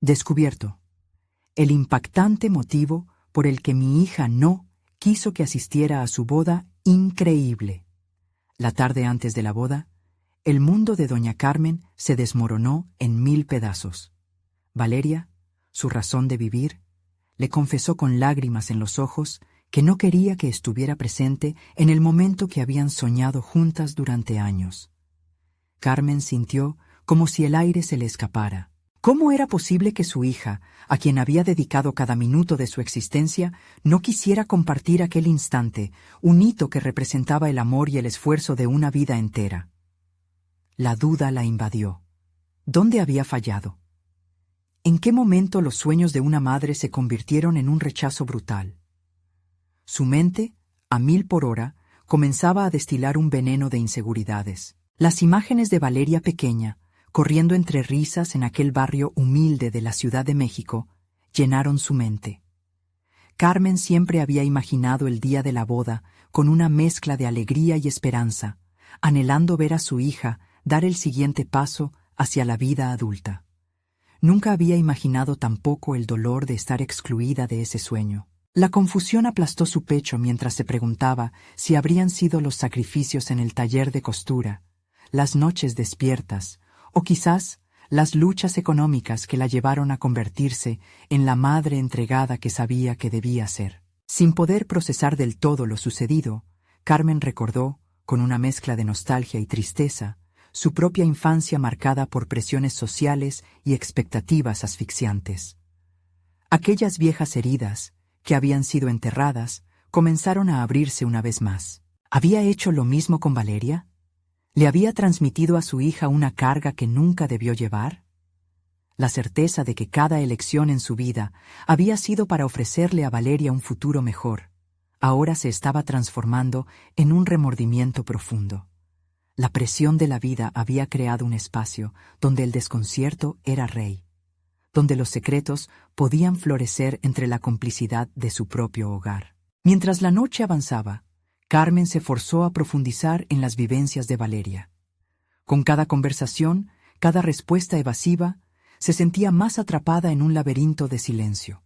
Descubierto. El impactante motivo por el que mi hija no quiso que asistiera a su boda increíble. La tarde antes de la boda, el mundo de doña Carmen se desmoronó en 1000 pedazos. Valeria, su razón de vivir, le confesó con lágrimas en los ojos que no quería que estuviera presente en el momento que habían soñado juntas durante años. Carmen sintió como si el aire se le escapara. ¿Cómo era posible que su hija, a quien había dedicado cada minuto de su existencia, no quisiera compartir aquel instante, un hito que representaba el amor y el esfuerzo de una vida entera? La duda la invadió. ¿Dónde había fallado? ¿En qué momento los sueños de una madre se convirtieron en un rechazo brutal? Su mente, a 1000 por hora, comenzaba a destilar un veneno de inseguridades. Las imágenes de Valeria pequeña, corriendo entre risas en aquel barrio humilde de la Ciudad de México, llenaron su mente. Carmen siempre había imaginado el día de la boda con una mezcla de alegría y esperanza, anhelando ver a su hija dar el siguiente paso hacia la vida adulta. Nunca había imaginado tampoco el dolor de estar excluida de ese sueño. La confusión aplastó su pecho mientras se preguntaba si habrían sido los sacrificios en el taller de costura, las noches despiertas, o quizás las luchas económicas que la llevaron a convertirse en la madre entregada que sabía que debía ser. Sin poder procesar del todo lo sucedido, Carmen recordó, con una mezcla de nostalgia y tristeza, su propia infancia marcada por presiones sociales y expectativas asfixiantes. Aquellas viejas heridas, que habían sido enterradas, comenzaron a abrirse una vez más. ¿Había hecho lo mismo con Valeria? ¿Le había transmitido a su hija una carga que nunca debió llevar? La certeza de que cada elección en su vida había sido para ofrecerle a Valeria un futuro mejor, ahora se estaba transformando en un remordimiento profundo. La presión de la vida había creado un espacio donde el desconcierto era rey, donde los secretos podían florecer entre la complicidad de su propio hogar. Mientras la noche avanzaba, Carmen se forzó a profundizar en las vivencias de Valeria. Con cada conversación, cada respuesta evasiva, se sentía más atrapada en un laberinto de silencio.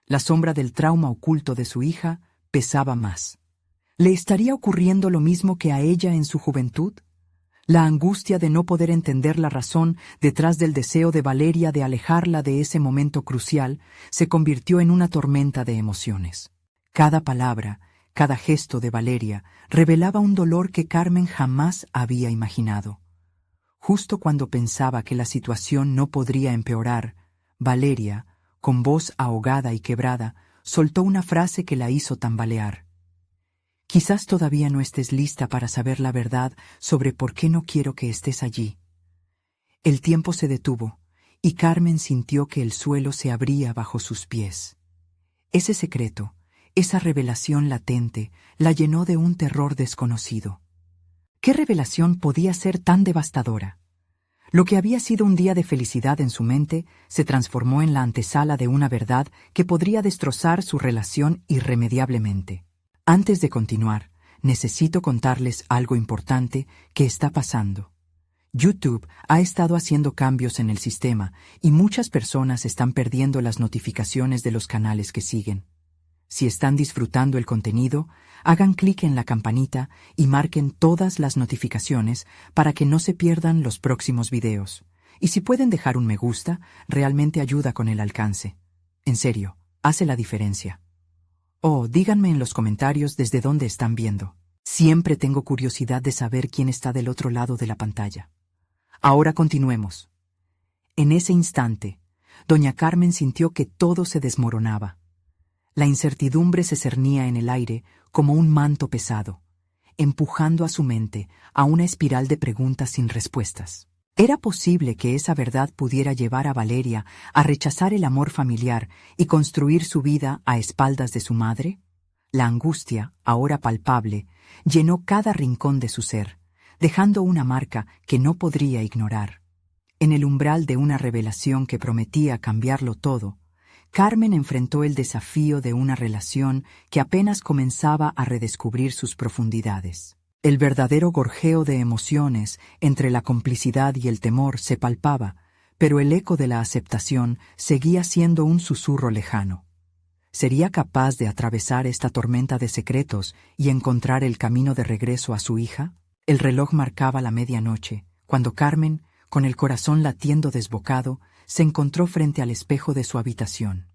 La sombra del trauma oculto de su hija pesaba más. ¿Le estaría ocurriendo lo mismo que a ella en su juventud? La angustia de no poder entender la razón detrás del deseo de Valeria de alejarla de ese momento crucial se convirtió en una tormenta de emociones. Cada palabra, cada gesto de Valeria revelaba un dolor que Carmen jamás había imaginado. Justo cuando pensaba que la situación no podría empeorar, Valeria, con voz ahogada y quebrada, soltó una frase que la hizo tambalear. Quizás todavía no estés lista para saber la verdad sobre por qué no quiero que estés allí. El tiempo se detuvo, y Carmen sintió que el suelo se abría bajo sus pies. Ese secreto, esa revelación latente, la llenó de un terror desconocido. ¿Qué revelación podía ser tan devastadora? Lo que había sido un día de felicidad en su mente se transformó en la antesala de una verdad que podría destrozar su relación irremediablemente. Antes de continuar, necesito contarles algo importante que está pasando. YouTube ha estado haciendo cambios en el sistema y muchas personas están perdiendo las notificaciones de los canales que siguen. Si están disfrutando el contenido, hagan clic en la campanita y marquen todas las notificaciones para que no se pierdan los próximos videos. Y si pueden dejar un me gusta, realmente ayuda con el alcance. En serio, hace la diferencia. Díganme en los comentarios desde dónde están viendo. Siempre tengo curiosidad de saber quién está del otro lado de la pantalla. Ahora continuemos. En ese instante, doña Carmen sintió que todo se desmoronaba. La incertidumbre se cernía en el aire como un manto pesado, empujando a su mente a una espiral de preguntas sin respuestas. ¿Era posible que esa verdad pudiera llevar a Valeria a rechazar el amor familiar y construir su vida a espaldas de su madre? La angustia, ahora palpable, llenó cada rincón de su ser, dejando una marca que no podría ignorar. En el umbral de una revelación que prometía cambiarlo todo, Carmen enfrentó el desafío de una relación que apenas comenzaba a redescubrir sus profundidades. El verdadero gorjeo de emociones entre la complicidad y el temor se palpaba, pero el eco de la aceptación seguía siendo un susurro lejano. ¿Sería capaz de atravesar esta tormenta de secretos y encontrar el camino de regreso a su hija? El reloj marcaba la medianoche, cuando Carmen, con el corazón latiendo desbocado, se encontró frente al espejo de su habitación.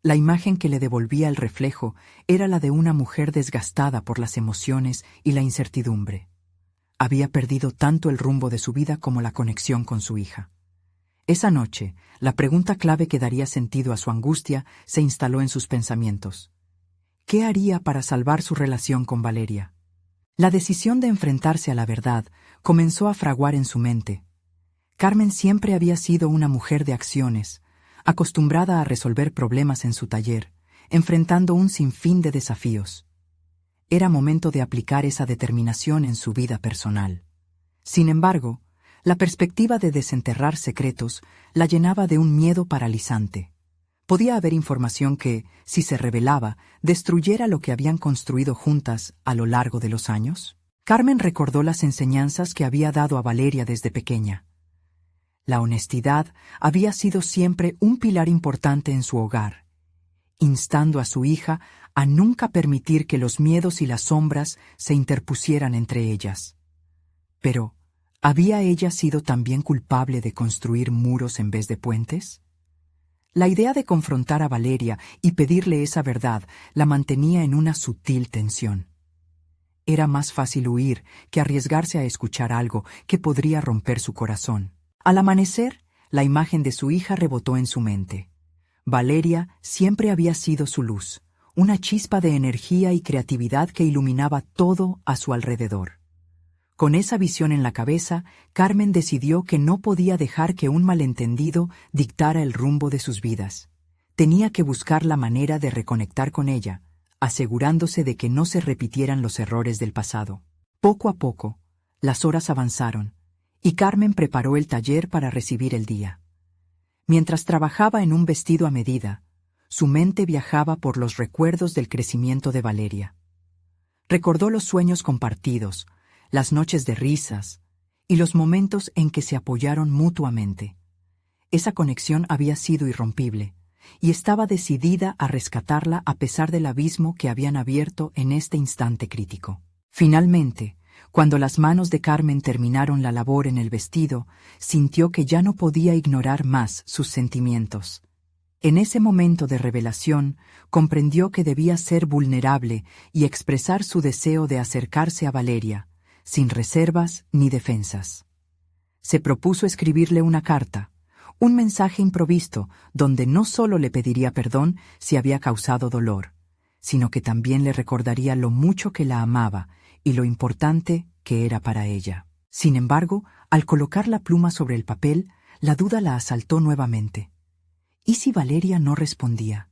La imagen que le devolvía el reflejo era la de una mujer desgastada por las emociones y la incertidumbre. Había perdido tanto el rumbo de su vida como la conexión con su hija. Esa noche, la pregunta clave que daría sentido a su angustia se instaló en sus pensamientos. ¿Qué haría para salvar su relación con Valeria? La decisión de enfrentarse a la verdad comenzó a fraguar en su mente. Carmen siempre había sido una mujer de acciones, acostumbrada a resolver problemas en su taller, enfrentando un sinfín de desafíos. Era momento de aplicar esa determinación en su vida personal. Sin embargo, la perspectiva de desenterrar secretos la llenaba de un miedo paralizante. Podía haber información que, si se revelaba, destruyera lo que habían construido juntas a lo largo de los años. Carmen recordó las enseñanzas que había dado a Valeria desde pequeña. La honestidad había sido siempre un pilar importante en su hogar, instando a su hija a nunca permitir que los miedos y las sombras se interpusieran entre ellas. Pero, ¿había ella sido también culpable de construir muros en vez de puentes? La idea de confrontar a Valeria y pedirle esa verdad la mantenía en una sutil tensión. Era más fácil huir que arriesgarse a escuchar algo que podría romper su corazón. Al amanecer, la imagen de su hija rebotó en su mente. Valeria siempre había sido su luz, una chispa de energía y creatividad que iluminaba todo a su alrededor. Con esa visión en la cabeza, Carmen decidió que no podía dejar que un malentendido dictara el rumbo de sus vidas. Tenía que buscar la manera de reconectar con ella, asegurándose de que no se repitieran los errores del pasado. Poco a poco, las horas avanzaron, y Carmen preparó el taller para recibir el día. Mientras trabajaba en un vestido a medida, su mente viajaba por los recuerdos del crecimiento de Valeria. Recordó los sueños compartidos, las noches de risas y los momentos en que se apoyaron mutuamente. Esa conexión había sido irrompible, y estaba decidida a rescatarla a pesar del abismo que habían abierto en este instante crítico. Finalmente, cuando las manos de Carmen terminaron la labor en el vestido, sintió que ya no podía ignorar más sus sentimientos. En ese momento de revelación, comprendió que debía ser vulnerable y expresar su deseo de acercarse a Valeria, sin reservas ni defensas. Se propuso escribirle una carta, un mensaje improvisto donde no solo le pediría perdón si había causado dolor, sino que también le recordaría lo mucho que la amaba y lo importante que era para ella. Sin embargo, al colocar la pluma sobre el papel, la duda la asaltó nuevamente. ¿Y si Valeria no respondía?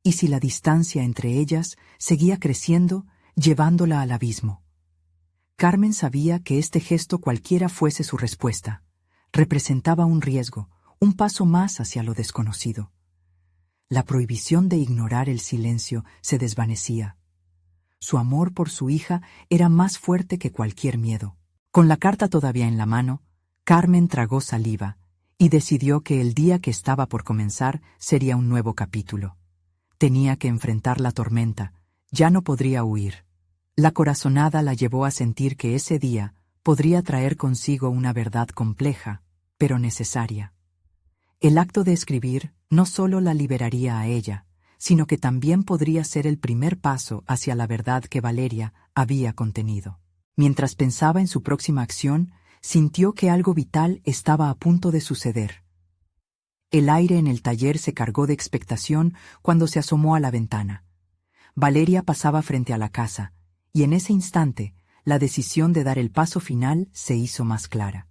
¿Y si la distancia entre ellas seguía creciendo, llevándola al abismo? Carmen sabía que este gesto, cualquiera fuese su respuesta, representaba un riesgo, un paso más hacia lo desconocido. La prohibición de ignorar el silencio se desvanecía. Su amor por su hija era más fuerte que cualquier miedo. Con la carta todavía en la mano, Carmen tragó saliva y decidió que el día que estaba por comenzar sería un nuevo capítulo. Tenía que enfrentar la tormenta, ya no podría huir. La corazonada la llevó a sentir que ese día podría traer consigo una verdad compleja, pero necesaria. El acto de escribir no solo la liberaría a ella, sino que también podría ser el primer paso hacia la verdad que Valeria había contenido. Mientras pensaba en su próxima acción, sintió que algo vital estaba a punto de suceder. El aire en el taller se cargó de expectación cuando se asomó a la ventana. Valeria pasaba frente a la casa, y en ese instante, la decisión de dar el paso final se hizo más clara.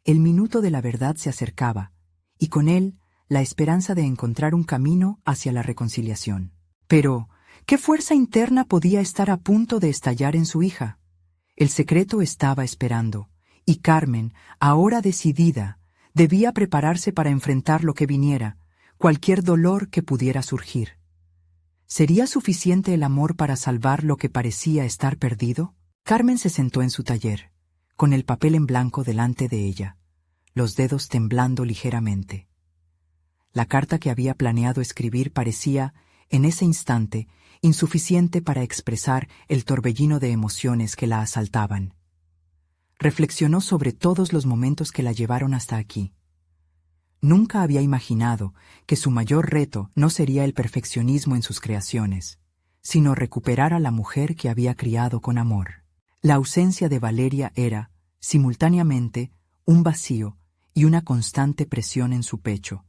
El minuto de la verdad se acercaba, y con él, la esperanza de encontrar un camino hacia la reconciliación. Pero, ¿qué fuerza interna podía estar a punto de estallar en su hija? El secreto estaba esperando, y Carmen, ahora decidida, debía prepararse para enfrentar lo que viniera, cualquier dolor que pudiera surgir. ¿Sería suficiente el amor para salvar lo que parecía estar perdido? Carmen se sentó en su taller, con el papel en blanco delante de ella. los dedos temblando ligeramente. La carta que había planeado escribir parecía, en ese instante, insuficiente para expresar el torbellino de emociones que la asaltaban. Reflexionó sobre todos los momentos que la llevaron hasta aquí. Nunca había imaginado que su mayor reto no sería el perfeccionismo en sus creaciones, sino recuperar a la mujer que había criado con amor. La ausencia de Valeria era, simultáneamente, un vacío y una constante presión en su pecho.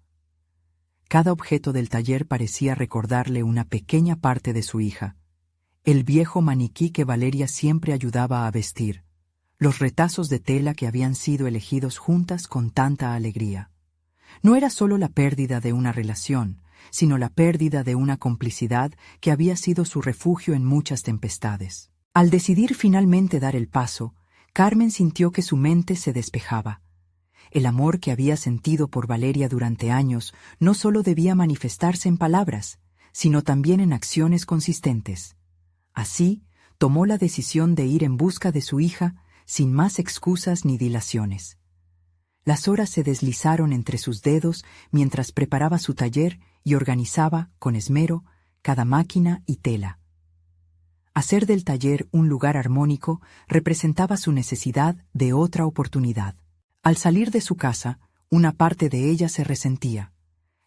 Cada objeto del taller parecía recordarle una pequeña parte de su hija: el viejo maniquí que Valeria siempre ayudaba a vestir, los retazos de tela que habían sido elegidos juntas con tanta alegría. No era solo la pérdida de una relación, sino la pérdida de una complicidad que había sido su refugio en muchas tempestades. Al decidir finalmente dar el paso, Carmen sintió que su mente se despejaba. El amor que había sentido por Valeria durante años no solo debía manifestarse en palabras, sino también en acciones consistentes. Así, tomó la decisión de ir en busca de su hija sin más excusas ni dilaciones. Las horas se deslizaron entre sus dedos mientras preparaba su taller y organizaba, con esmero, cada máquina y tela. Hacer del taller un lugar armónico representaba su necesidad de otra oportunidad. Al salir de su casa, una parte de ella se resentía.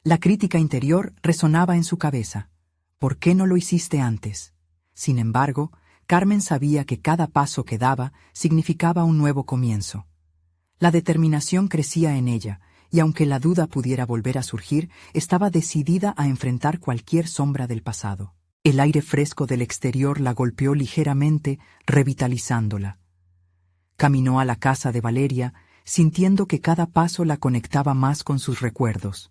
La crítica interior resonaba en su cabeza. ¿Por qué no lo hiciste antes? Sin embargo, Carmen sabía que cada paso que daba significaba un nuevo comienzo. La determinación crecía en ella, y aunque la duda pudiera volver a surgir, estaba decidida a enfrentar cualquier sombra del pasado. El aire fresco del exterior la golpeó ligeramente, revitalizándola. Caminó a la casa de Valeria, sintiendo que cada paso la conectaba más con sus recuerdos.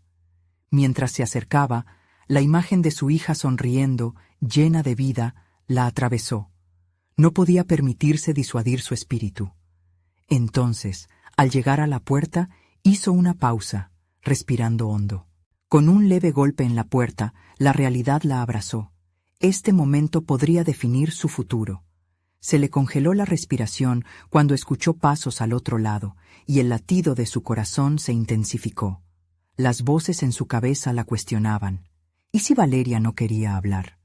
Mientras se acercaba, la imagen de su hija sonriendo, llena de vida, la atravesó. No podía permitirse disuadir su espíritu. Entonces, al llegar a la puerta, hizo una pausa, respirando hondo. Con un leve golpe en la puerta, la realidad la abrazó. Este momento podría definir su futuro. Se le congeló la respiración cuando escuchó pasos al otro lado, y el latido de su corazón se intensificó. Las voces en su cabeza la cuestionaban. ¿Y si Valeria no quería hablar?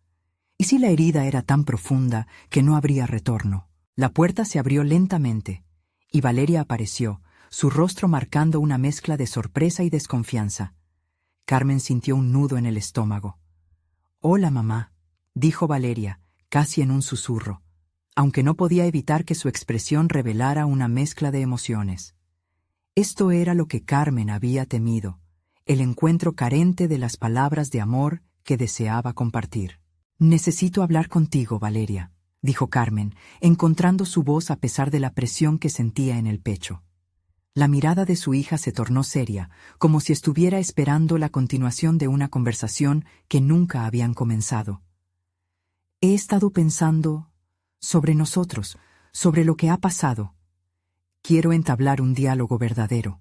¿Y si la herida era tan profunda que no habría retorno? La puerta se abrió lentamente, y Valeria apareció, su rostro marcando una mezcla de sorpresa y desconfianza. Carmen sintió un nudo en el estómago. «Hola, mamá», dijo Valeria, casi en un susurro, aunque no podía evitar que su expresión revelara una mezcla de emociones. Esto era lo que Carmen había temido, el encuentro carente de las palabras de amor que deseaba compartir. «Necesito hablar contigo, Valeria», dijo Carmen, encontrando su voz a pesar de la presión que sentía en el pecho. La mirada de su hija se tornó seria, como si estuviera esperando la continuación de una conversación que nunca habían comenzado. «He estado pensando sobre nosotros, sobre lo que ha pasado. Quiero entablar un diálogo verdadero».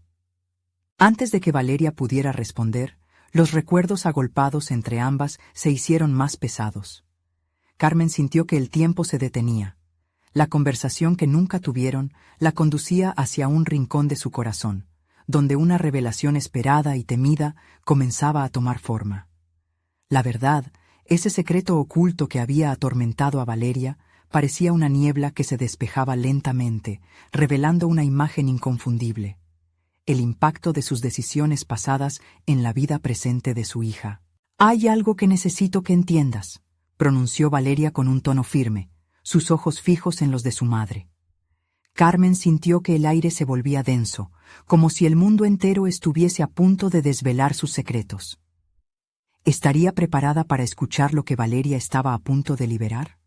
Antes de que Valeria pudiera responder, los recuerdos agolpados entre ambas se hicieron más pesados. Carmen sintió que el tiempo se detenía. La conversación que nunca tuvieron la conducía hacia un rincón de su corazón, donde una revelación esperada y temida comenzaba a tomar forma. La verdad, ese secreto oculto que había atormentado a Valeria, parecía una niebla que se despejaba lentamente, revelando una imagen inconfundible: el impacto de sus decisiones pasadas en la vida presente de su hija. «Hay algo que necesito que entiendas», pronunció Valeria con un tono firme, sus ojos fijos en los de su madre. Carmen sintió que el aire se volvía denso, como si el mundo entero estuviese a punto de desvelar sus secretos. ¿Estaría preparada para escuchar lo que Valeria estaba a punto de liberar?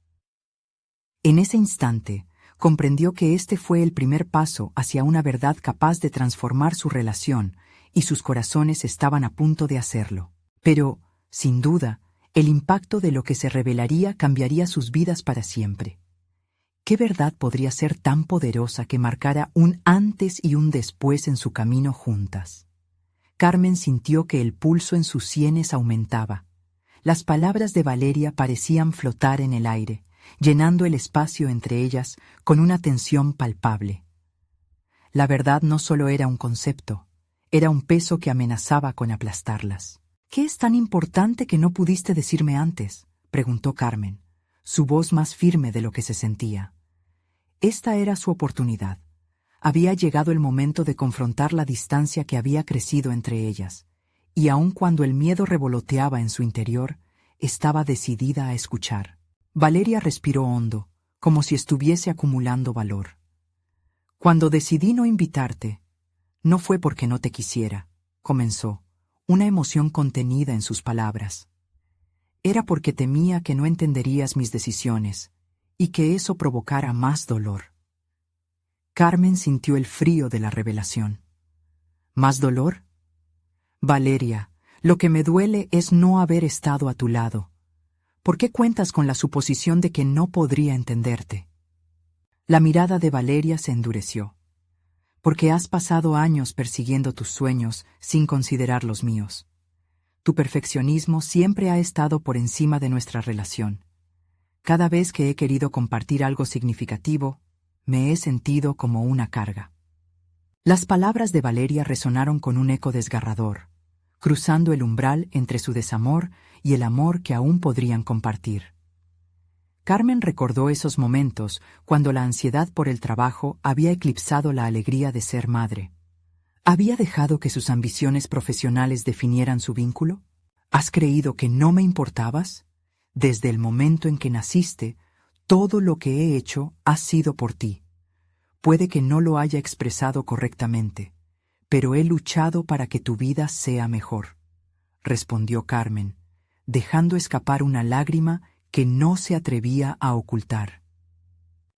En ese instante, comprendió que este fue el primer paso hacia una verdad capaz de transformar su relación, y sus corazones estaban a punto de hacerlo. Pero, sin duda, el impacto de lo que se revelaría cambiaría sus vidas para siempre. ¿Qué verdad podría ser tan poderosa que marcara un antes y un después en su camino juntas? Carmen sintió que el pulso en sus sienes aumentaba. Las palabras de Valeria parecían flotar en el aire, llenando el espacio entre ellas con una tensión palpable. La verdad no solo era un concepto, era un peso que amenazaba con aplastarlas. «¿Qué es tan importante que no pudiste decirme antes?», preguntó Carmen, su voz más firme de lo que se sentía. Esta era su oportunidad. Había llegado el momento de confrontar la distancia que había crecido entre ellas, y aun cuando el miedo revoloteaba en su interior, estaba decidida a escuchar. Valeria respiró hondo, como si estuviese acumulando valor. «Cuando decidí no invitarte, no fue porque no te quisiera», comenzó, una emoción contenida en sus palabras. «Era porque temía que no entenderías mis decisiones y que eso provocara más dolor». Carmen sintió el frío de la revelación. «¿Más dolor? Valeria, lo que me duele es no haber estado a tu lado. ¿Por qué cuentas con la suposición de que no podría entenderte?». La mirada de Valeria se endureció. «Porque has pasado años persiguiendo tus sueños sin considerar los míos. Tu perfeccionismo siempre ha estado por encima de nuestra relación. Cada vez que he querido compartir algo significativo, me he sentido como una carga». Las palabras de Valeria resonaron con un eco desgarrador, cruzando el umbral entre su desamor y el amor que aún podrían compartir. Carmen recordó esos momentos cuando la ansiedad por el trabajo había eclipsado la alegría de ser madre. ¿Había dejado que sus ambiciones profesionales definieran su vínculo? ¿Has creído que no me importabas? Desde el momento en que naciste, todo lo que he hecho ha sido por ti. Puede que no lo haya expresado correctamente, pero he luchado para que tu vida sea mejor», respondió Carmen, dejando escapar una lágrima que no se atrevía a ocultar.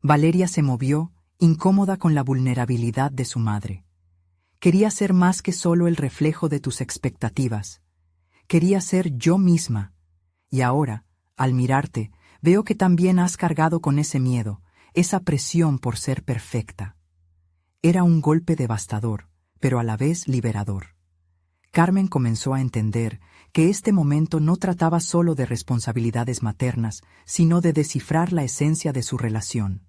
Valeria se movió, incómoda con la vulnerabilidad de su madre. «Quería ser más que solo el reflejo de tus expectativas. Quería ser yo misma. Y ahora, al mirarte, veo que también has cargado con ese miedo, esa presión por ser perfecta». Era un golpe devastador, pero a la vez liberador. Carmen comenzó a entender que este momento no trataba solo de responsabilidades maternas, sino de descifrar la esencia de su relación.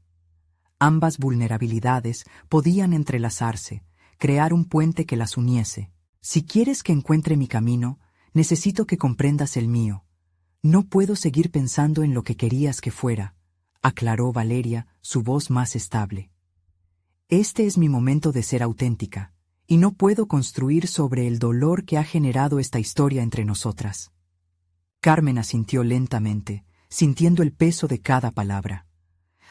Ambas vulnerabilidades podían entrelazarse, crear un puente que las uniese. «Si quieres que encuentre mi camino, necesito que comprendas el mío. No puedo seguir pensando en lo que querías que fuera», aclaró Valeria, su voz más estable. «Este es mi momento de ser auténtica, y no puedo construir sobre el dolor que ha generado esta historia entre nosotras». Carmen asintió lentamente, sintiendo el peso de cada palabra.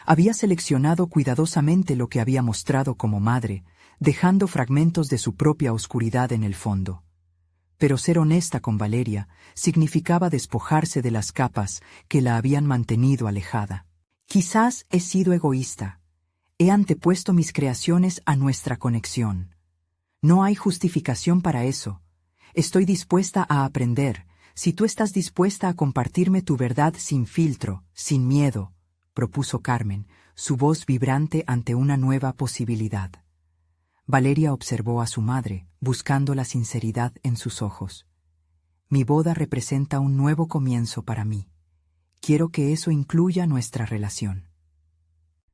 Había seleccionado cuidadosamente lo que había mostrado como madre, dejando fragmentos de su propia oscuridad en el fondo. Pero ser honesta con Valeria significaba despojarse de las capas que la habían mantenido alejada. «Quizás he sido egoísta. He antepuesto mis creaciones a nuestra conexión. No hay justificación para eso. Estoy dispuesta a aprender, si tú estás dispuesta a compartirme tu verdad sin filtro, sin miedo», propuso Carmen, su voz vibrante ante una nueva posibilidad. Valeria observó a su madre, buscando la sinceridad en sus ojos. «Mi boda representa un nuevo comienzo para mí. Quiero que eso incluya nuestra relación».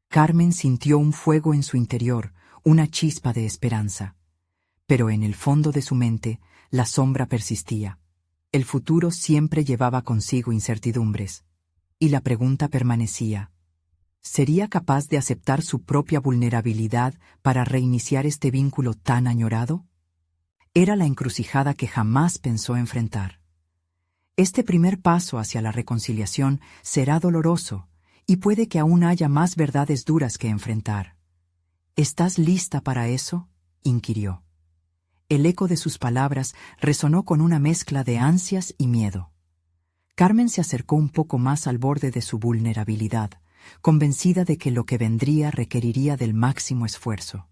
Carmen sintió un fuego en su interior, una chispa de esperanza. Pero en el fondo de su mente, la sombra persistía. El futuro siempre llevaba consigo incertidumbres. Y la pregunta permanecía: ¿sería capaz de aceptar su propia vulnerabilidad para reiniciar este vínculo tan añorado? Era la encrucijada que jamás pensó enfrentar. Este primer paso hacia la reconciliación será doloroso, y puede que aún haya más verdades duras que enfrentar. ¿Estás lista para eso?, inquirió. El eco de sus palabras resonó con una mezcla de ansias y miedo. Carmen se acercó un poco más al borde de su vulnerabilidad, convencida de que lo que vendría requeriría del máximo esfuerzo.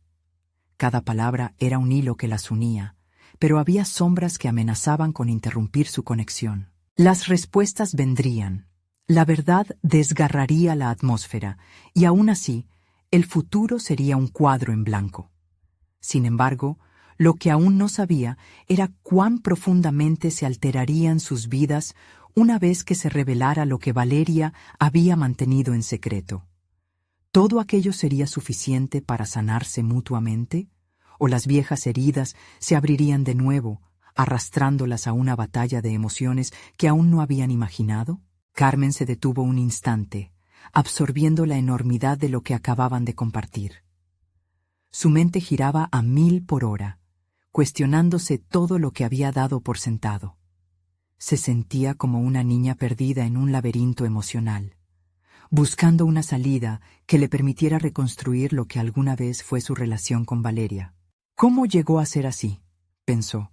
Cada palabra era un hilo que las unía, pero había sombras que amenazaban con interrumpir su conexión. Las respuestas vendrían. La verdad desgarraría la atmósfera, y aún así, el futuro sería un cuadro en blanco. Sin embargo, lo que aún no sabía era cuán profundamente se alterarían sus vidas una vez que se revelara lo que Valeria había mantenido en secreto. ¿Todo aquello sería suficiente para sanarse mutuamente? o las viejas heridas se abrirían de nuevo, arrastrándolas a una batalla de emociones que aún no habían imaginado? Carmen se detuvo un instante, absorbiendo la enormidad de lo que acababan de compartir. Su mente giraba a 1000 por hora, cuestionándose todo lo que había dado por sentado. Se sentía como una niña perdida en un laberinto emocional, buscando una salida que le permitiera reconstruir lo que alguna vez fue su relación con Valeria. ¿Cómo llegó a ser así?, pensó.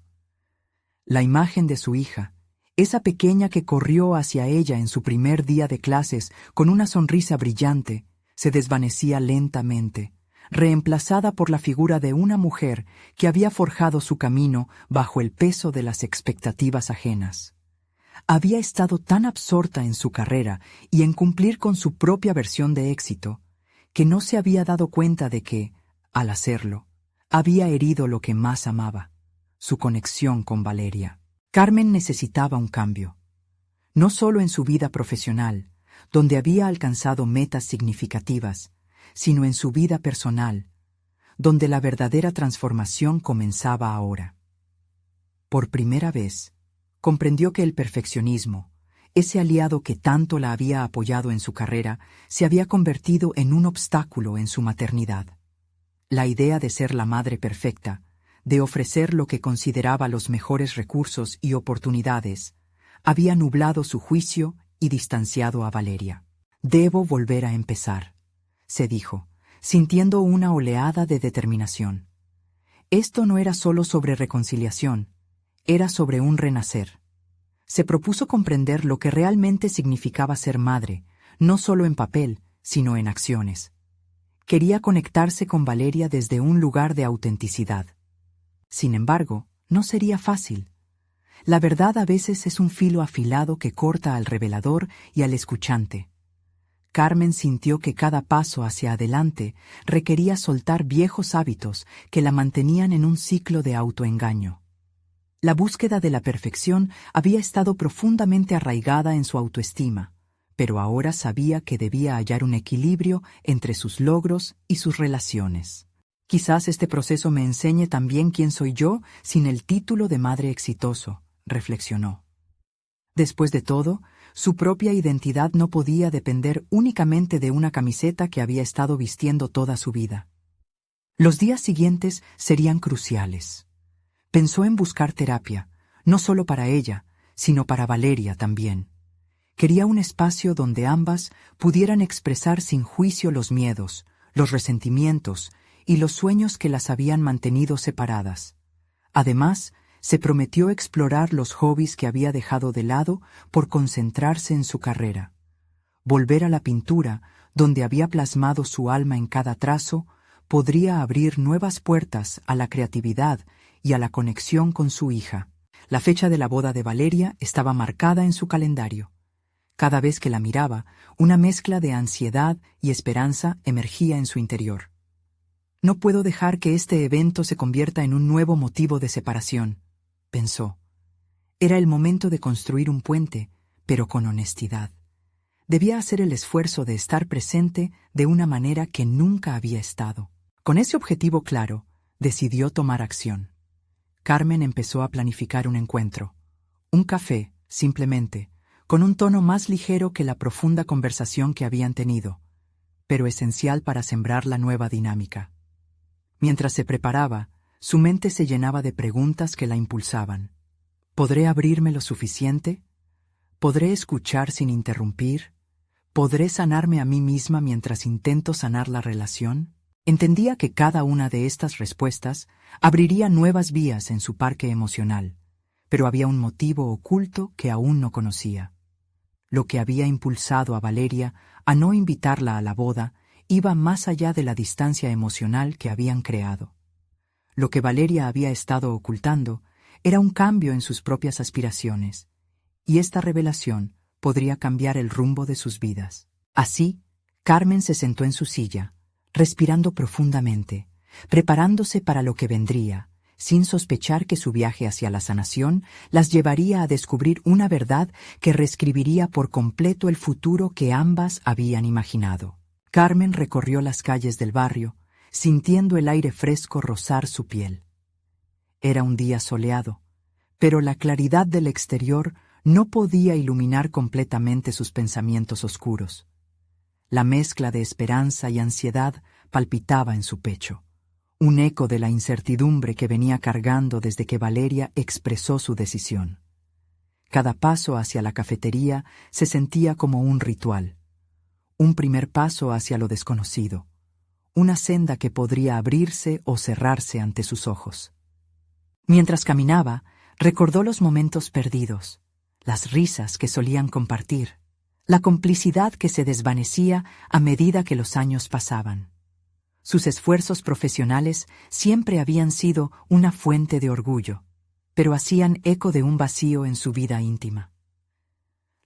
La imagen de su hija, esa pequeña que corrió hacia ella en su primer día de clases con una sonrisa brillante, se desvanecía lentamente, reemplazada por la figura de una mujer que había forjado su camino bajo el peso de las expectativas ajenas. Había estado tan absorta en su carrera y en cumplir con su propia versión de éxito, que no se había dado cuenta de que, al hacerlo, había herido lo que más amaba, su conexión con Valeria. Carmen necesitaba un cambio, no solo en su vida profesional, donde había alcanzado metas significativas, sino en su vida personal, donde la verdadera transformación comenzaba ahora. Por primera vez, comprendió que el perfeccionismo, ese aliado que tanto la había apoyado en su carrera, se había convertido en un obstáculo en su maternidad. La idea de ser la madre perfecta, de ofrecer lo que consideraba los mejores recursos y oportunidades, había nublado su juicio y distanciado a Valeria. «Debo volver a empezar», se dijo, sintiendo una oleada de determinación. Esto no era solo sobre reconciliación, era sobre un renacer. Se propuso comprender lo que realmente significaba ser madre, no solo en papel, sino en acciones. Quería conectarse con Valeria desde un lugar de autenticidad. Sin embargo, no sería fácil. La verdad a veces es un filo afilado que corta al revelador y al escuchante. Carmen sintió que cada paso hacia adelante requería soltar viejos hábitos que la mantenían en un ciclo de autoengaño. La búsqueda de la perfección había estado profundamente arraigada en su autoestima, pero ahora sabía que debía hallar un equilibrio entre sus logros y sus relaciones. Quizás este proceso me enseñe también quién soy yo sin el título de madre exitoso, reflexionó. Después de todo, su propia identidad no podía depender únicamente de una camiseta que había estado vistiendo toda su vida. Los días siguientes serían cruciales. Pensó en buscar terapia, no solo para ella, sino para Valeria también. Quería un espacio donde ambas pudieran expresar sin juicio los miedos, los resentimientos y los sueños que las habían mantenido separadas. Además, se prometió explorar los hobbies que había dejado de lado por concentrarse en su carrera. Volver a la pintura, donde había plasmado su alma en cada trazo, podría abrir nuevas puertas a la creatividad y a la conexión con su hija. La fecha de la boda de Valeria estaba marcada en su calendario. Cada vez que la miraba, una mezcla de ansiedad y esperanza emergía en su interior. «No puedo dejar que este evento se convierta en un nuevo motivo de separación», pensó. Era el momento de construir un puente, pero con honestidad. Debía hacer el esfuerzo de estar presente de una manera que nunca había estado. Con ese objetivo claro, decidió tomar acción. Carmen empezó a planificar un encuentro. Un café, simplemente, con un tono más ligero que la profunda conversación que habían tenido, pero esencial para sembrar la nueva dinámica. Mientras se preparaba, su mente se llenaba de preguntas que la impulsaban. ¿Podré abrirme lo suficiente? ¿Podré escuchar sin interrumpir? ¿Podré sanarme a mí misma mientras intento sanar la relación? Entendía que cada una de estas respuestas abriría nuevas vías en su parque emocional, pero había un motivo oculto que aún no conocía. Lo que había impulsado a Valeria a no invitarla a la boda iba más allá de la distancia emocional que habían creado. Lo que Valeria había estado ocultando era un cambio en sus propias aspiraciones, y esta revelación podría cambiar el rumbo de sus vidas. Así, Carmen se sentó en su silla, respirando profundamente, preparándose para lo que vendría, sin sospechar que su viaje hacia la sanación las llevaría a descubrir una verdad que reescribiría por completo el futuro que ambas habían imaginado. Carmen recorrió las calles del barrio, sintiendo el aire fresco rozar su piel. Era un día soleado, pero la claridad del exterior no podía iluminar completamente sus pensamientos oscuros. La mezcla de esperanza y ansiedad palpitaba en su pecho, un eco de la incertidumbre que venía cargando desde que Valeria expresó su decisión. Cada paso hacia la cafetería se sentía como un ritual, un primer paso hacia lo desconocido, una senda que podría abrirse o cerrarse ante sus ojos. Mientras caminaba, recordó los momentos perdidos, las risas que solían compartir, la complicidad que se desvanecía a medida que los años pasaban. Sus esfuerzos profesionales siempre habían sido una fuente de orgullo, pero hacían eco de un vacío en su vida íntima.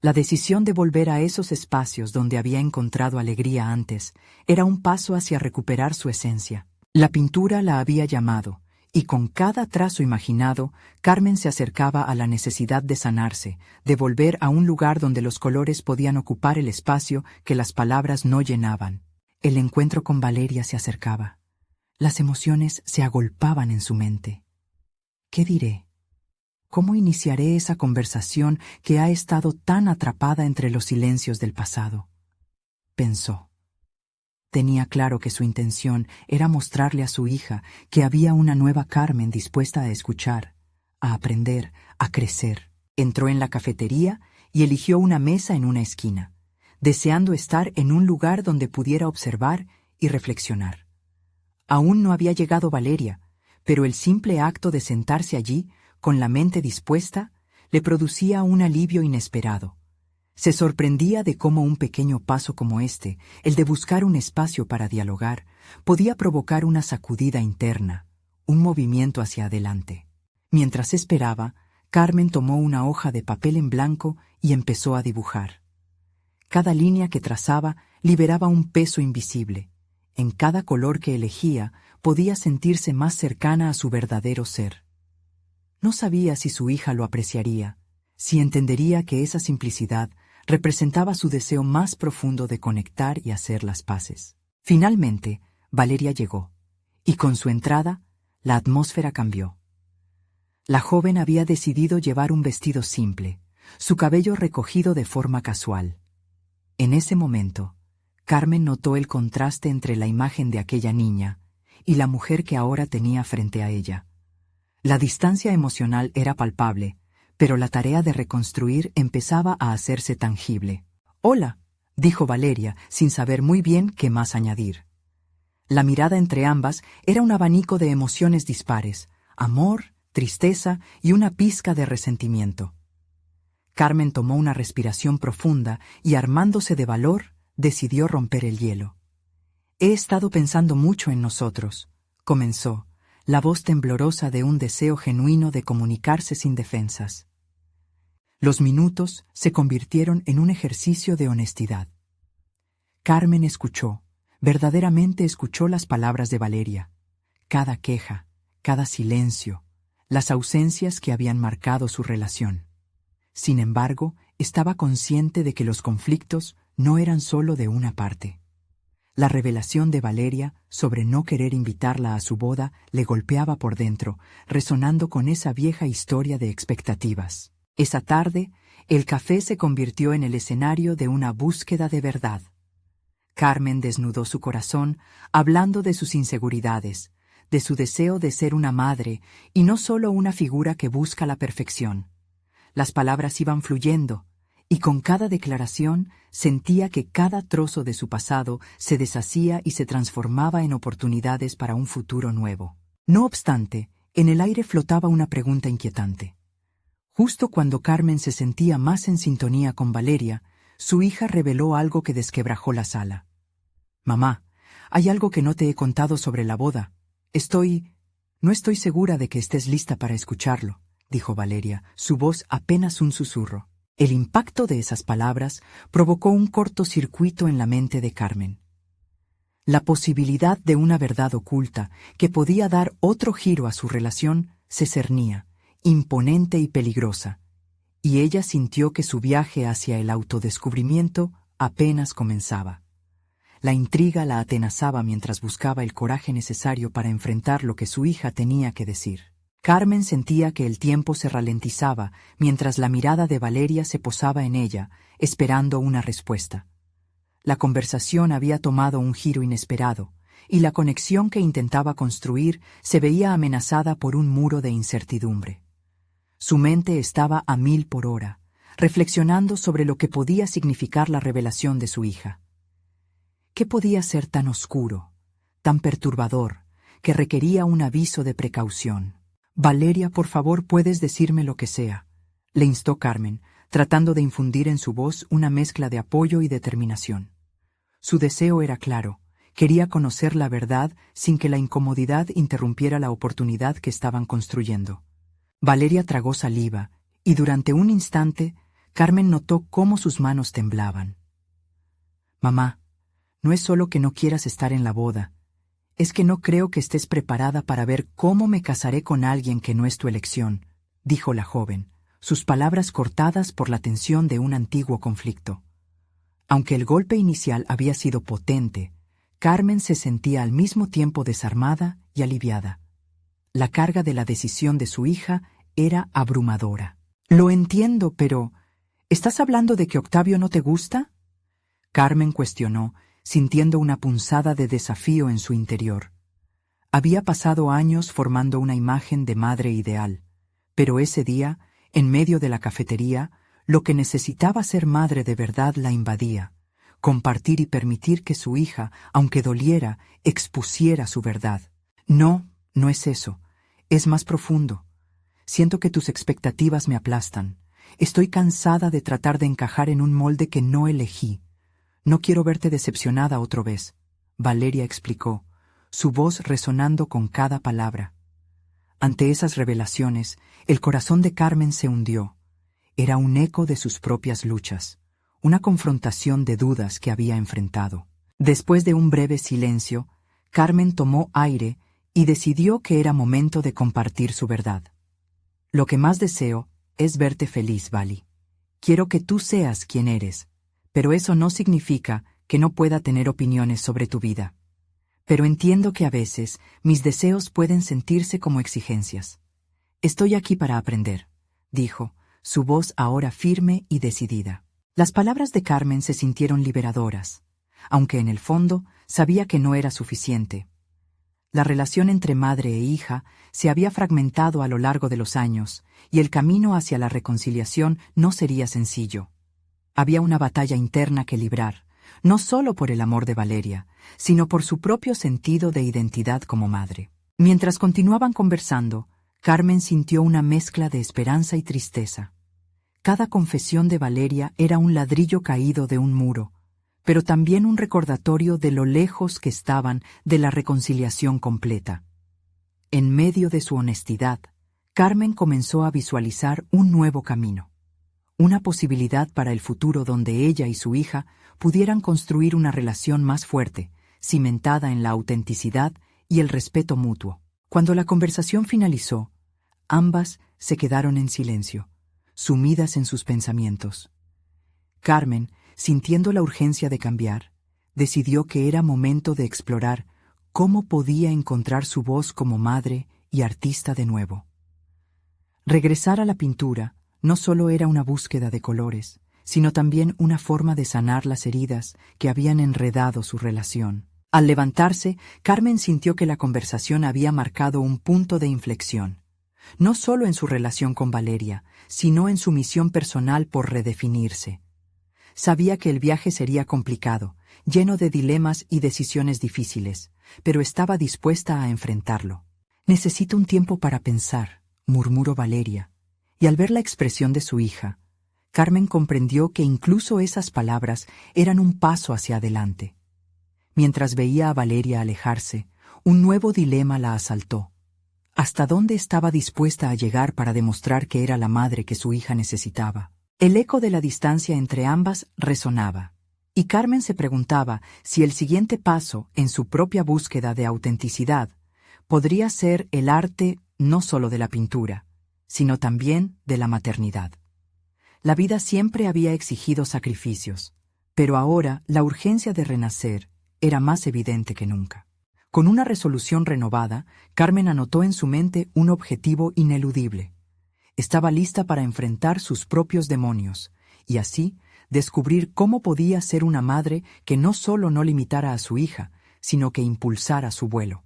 La decisión de volver a esos espacios donde había encontrado alegría antes era un paso hacia recuperar su esencia. La pintura la había llamado, y con cada trazo imaginado, Carmen se acercaba a la necesidad de sanarse, de volver a un lugar donde los colores podían ocupar el espacio que las palabras no llenaban. El encuentro con Valeria se acercaba. Las emociones se agolpaban en su mente. ¿Qué diré? ¿Cómo iniciaré esa conversación que ha estado tan atrapada entre los silencios del pasado? Pensó. Tenía claro que su intención era mostrarle a su hija que había una nueva Carmen dispuesta a escuchar, a aprender, a crecer. Entró en la cafetería y eligió una mesa en una esquina, deseando estar en un lugar donde pudiera observar y reflexionar. Aún no había llegado Valeria, pero el simple acto de sentarse allí, con la mente dispuesta, le producía un alivio inesperado. Se sorprendía de cómo un pequeño paso como este, el de buscar un espacio para dialogar, podía provocar una sacudida interna, un movimiento hacia adelante. Mientras esperaba, Carmen tomó una hoja de papel en blanco y empezó a dibujar. Cada línea que trazaba liberaba un peso invisible. En cada color que elegía, podía sentirse más cercana a su verdadero ser. No sabía si su hija lo apreciaría, si entendería que esa simplicidad representaba su deseo más profundo de conectar y hacer las paces. Finalmente, Valeria llegó, y con su entrada, la atmósfera cambió. La joven había decidido llevar un vestido simple, su cabello recogido de forma casual. En ese momento, Carmen notó el contraste entre la imagen de aquella niña y la mujer que ahora tenía frente a ella. La distancia emocional era palpable, pero la tarea de reconstruir empezaba a hacerse tangible. «Hola», dijo Valeria, sin saber muy bien qué más añadir. La mirada entre ambas era un abanico de emociones dispares, amor, tristeza y una pizca de resentimiento. Carmen tomó una respiración profunda y, armándose de valor, decidió romper el hielo. «He estado pensando mucho en nosotros», comenzó, la voz temblorosa de un deseo genuino de comunicarse sin defensas. Los minutos se convirtieron en un ejercicio de honestidad. Carmen escuchó, verdaderamente escuchó las palabras de Valeria, cada queja, cada silencio, las ausencias que habían marcado su relación. Sin embargo, estaba consciente de que los conflictos no eran solo de una parte. La revelación de Valeria sobre no querer invitarla a su boda le golpeaba por dentro, resonando con esa vieja historia de expectativas. Esa tarde, el café se convirtió en el escenario de una búsqueda de verdad. Carmen desnudó su corazón, hablando de sus inseguridades, de su deseo de ser una madre y no solo una figura que busca la perfección. Las palabras iban fluyendo, y con cada declaración sentía que cada trozo de su pasado se deshacía y se transformaba en oportunidades para un futuro nuevo. No obstante, en el aire flotaba una pregunta inquietante. Justo cuando Carmen se sentía más en sintonía con Valeria, su hija reveló algo que desquebrajó la sala. «Mamá, hay algo que no te he contado sobre la boda. No estoy segura de que estés lista para escucharlo», dijo Valeria, su voz apenas un susurro. El impacto de esas palabras provocó un cortocircuito en la mente de Carmen. La posibilidad de una verdad oculta que podía dar otro giro a su relación se cernía, imponente y peligrosa, y ella sintió que su viaje hacia el autodescubrimiento apenas comenzaba. La intriga la atenazaba mientras buscaba el coraje necesario para enfrentar lo que su hija tenía que decir. Carmen sentía que el tiempo se ralentizaba mientras la mirada de Valeria se posaba en ella, esperando una respuesta. La conversación había tomado un giro inesperado, y la conexión que intentaba construir se veía amenazada por un muro de incertidumbre. Su mente estaba a 1000 por hora, reflexionando sobre lo que podía significar la revelación de su hija. ¿Qué podía ser tan oscuro, tan perturbador, que requería un aviso de precaución? «Valeria, por favor, puedes decirme lo que sea», le instó Carmen, tratando de infundir en su voz una mezcla de apoyo y determinación. Su deseo era claro: quería conocer la verdad sin que la incomodidad interrumpiera la oportunidad que estaban construyendo. Valeria tragó saliva, y durante un instante, Carmen notó cómo sus manos temblaban. «Mamá, no es solo que no quieras estar en la boda, es que no creo que estés preparada para ver cómo me casaré con alguien que no es tu elección», dijo la joven, sus palabras cortadas por la tensión de un antiguo conflicto. Aunque el golpe inicial había sido potente, Carmen se sentía al mismo tiempo desarmada y aliviada. La carga de la decisión de su hija era abrumadora. «Lo entiendo, pero ¿estás hablando de que Octavio no te gusta?», Carmen cuestionó, sintiendo una punzada de desafío en su interior. Había pasado años formando una imagen de madre ideal, pero ese día, en medio de la cafetería, lo que necesitaba ser madre de verdad la invadía: compartir y permitir que su hija, aunque doliera, expusiera su verdad. «No, no es eso. Es más profundo. Siento que tus expectativas me aplastan. Estoy cansada de tratar de encajar en un molde que no elegí. No quiero verte decepcionada otra vez», Valeria explicó, su voz resonando con cada palabra. Ante esas revelaciones, el corazón de Carmen se hundió. Era un eco de sus propias luchas, una confrontación de dudas que había enfrentado. Después de un breve silencio, Carmen tomó aire y decidió que era momento de compartir su verdad. «Lo que más deseo es verte feliz, Vali. Quiero que tú seas quien eres, pero eso no significa que no pueda tener opiniones sobre tu vida. Pero entiendo que a veces mis deseos pueden sentirse como exigencias. Estoy aquí para aprender», dijo, su voz ahora firme y decidida. Las palabras de Carmen se sintieron liberadoras, aunque en el fondo sabía que no era suficiente. La relación entre madre e hija se había fragmentado a lo largo de los años, y el camino hacia la reconciliación no sería sencillo. Había una batalla interna que librar, no solo por el amor de Valeria, sino por su propio sentido de identidad como madre. Mientras continuaban conversando, Carmen sintió una mezcla de esperanza y tristeza. Cada confesión de Valeria era un ladrillo caído de un muro, pero también un recordatorio de lo lejos que estaban de la reconciliación completa. En medio de su honestidad, Carmen comenzó a visualizar un nuevo camino, una posibilidad para el futuro donde ella y su hija pudieran construir una relación más fuerte, cimentada en la autenticidad y el respeto mutuo. Cuando la conversación finalizó, ambas se quedaron en silencio, sumidas en sus pensamientos. Carmen, sintiendo la urgencia de cambiar, decidió que era momento de explorar cómo podía encontrar su voz como madre y artista de nuevo. Regresar a la pintura no solo era una búsqueda de colores, sino también una forma de sanar las heridas que habían enredado su relación. Al levantarse, Carmen sintió que la conversación había marcado un punto de inflexión, no solo en su relación con Valeria, sino en su misión personal por redefinirse. Sabía que el viaje sería complicado, lleno de dilemas y decisiones difíciles, pero estaba dispuesta a enfrentarlo. «Necesito un tiempo para pensar», murmuró Valeria, y al ver la expresión de su hija, Carmen comprendió que incluso esas palabras eran un paso hacia adelante. Mientras veía a Valeria alejarse, un nuevo dilema la asaltó. ¿Hasta dónde estaba dispuesta a llegar para demostrar que era la madre que su hija necesitaba? El eco de la distancia entre ambas resonaba, y Carmen se preguntaba si el siguiente paso en su propia búsqueda de autenticidad podría ser el arte no solo de la pintura, sino también de la maternidad. La vida siempre había exigido sacrificios, pero ahora la urgencia de renacer era más evidente que nunca. Con una resolución renovada, Carmen anotó en su mente un objetivo ineludible. Estaba lista para enfrentar sus propios demonios, y así descubrir cómo podía ser una madre que no solo no limitara a su hija, sino que impulsara su vuelo.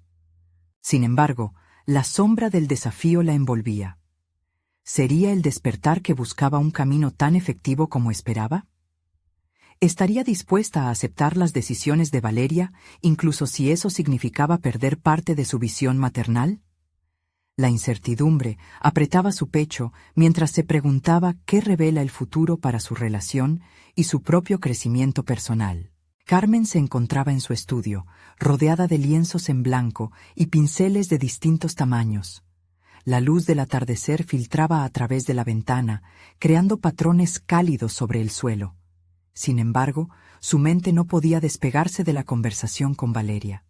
Sin embargo, la sombra del desafío la envolvía. ¿Sería el despertar que buscaba un camino tan efectivo como esperaba? ¿Estaría dispuesta a aceptar las decisiones de Valeria, incluso si eso significaba perder parte de su visión maternal? La incertidumbre apretaba su pecho mientras se preguntaba qué revela el futuro para su relación y su propio crecimiento personal. Carmen se encontraba en su estudio, rodeada de lienzos en blanco y pinceles de distintos tamaños. La luz del atardecer filtraba a través de la ventana, creando patrones cálidos sobre el suelo. Sin embargo, su mente no podía despegarse de la conversación con Valeria.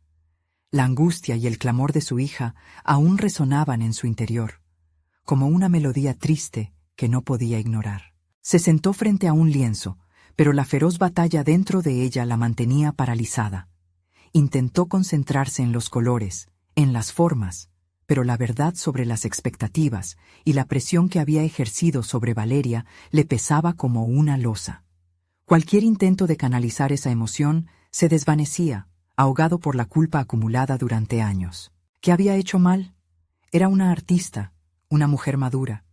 La angustia y el clamor de su hija aún resonaban en su interior, como una melodía triste que no podía ignorar. Se sentó frente a un lienzo, pero la feroz batalla dentro de ella la mantenía paralizada. Intentó concentrarse en los colores, en las formas, pero la verdad sobre las expectativas y la presión que había ejercido sobre Valeria le pesaba como una losa. Cualquier intento de canalizar esa emoción se desvanecía, ahogado por la culpa acumulada durante años. ¿Qué había hecho mal? Era una artista, una mujer madura.